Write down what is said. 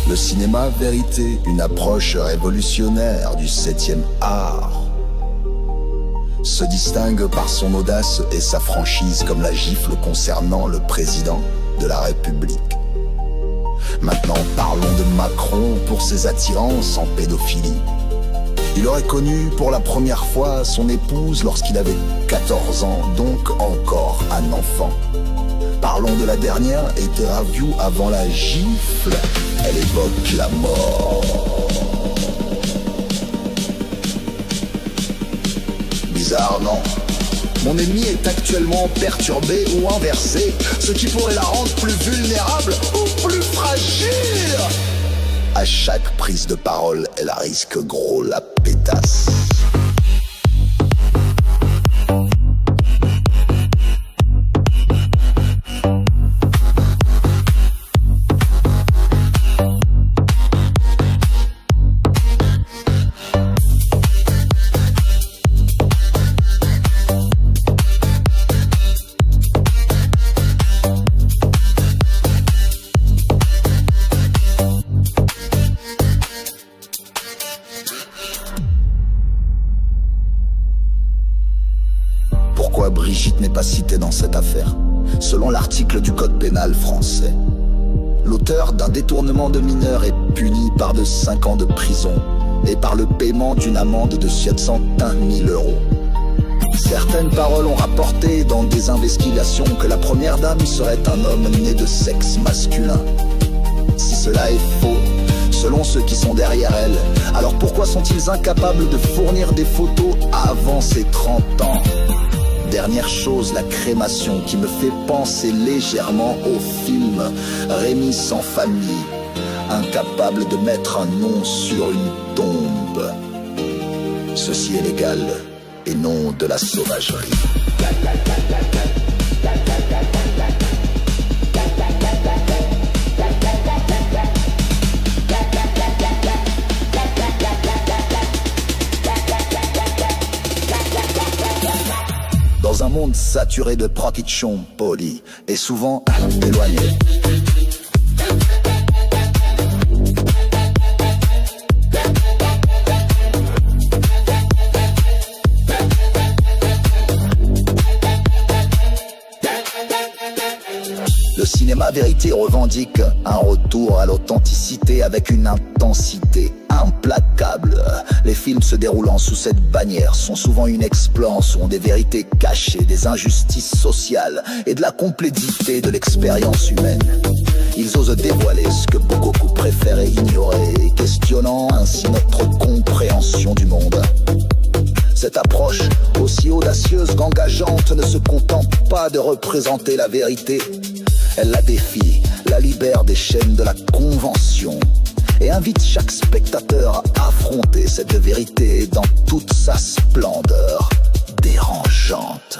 Le cinéma vérité, une approche révolutionnaire du 7e art, se distingue par son audace et sa franchise comme la gifle concernant le président de la République. Maintenant parlons de Macron pour ses attirances en pédophilie. Il aurait connu pour la première fois son épouse lorsqu'il avait 14 ans, donc encore un enfant. Parlons de la dernière interview avant la gifle. Elle évoque la mort. Bizarre, non? Mon ennemi est actuellement perturbé ou inversé, ce qui pourrait la rendre plus vulnérable ou plus fragile. À chaque prise de parole, elle risque gros la pétasse. Pourquoi Brigitte n'est pas citée dans cette affaire? Selon l'article du Code pénal français, l'auteur d'un détournement de mineur est puni par de 5 ans de prison et par le paiement d'une amende de 701 000 €. Certaines paroles ont rapporté dans des investigations que la première dame serait un homme né de sexe masculin. Si cela est faux, selon ceux qui sont derrière elle, alors pourquoi sont-ils incapables de fournir des photos avant ses 30 ans? Dernière chose, la crémation qui me fait penser légèrement au film Rémi sans famille, incapable de mettre un nom sur une tombe. Ceci est légal et non de la sauvagerie. Dans un monde saturé de prostitution polie et souvent éloigné. Le cinéma vérité revendique un retour à l'authenticité avec une intensité implacable. Les films se déroulant sous cette bannière sont souvent une exploration des vérités cachées, des injustices sociales et de la complexité de l'expérience humaine. Ils osent dévoiler ce que beaucoup préféraient ignorer, questionnant ainsi notre compréhension du monde. Cette approche, aussi audacieuse qu'engageante, ne se contente pas de représenter la vérité. Elle la défie, la libère des chaînes de la convention et invite chaque spectateur à affronter cette vérité dans toute sa splendeur dérangeante.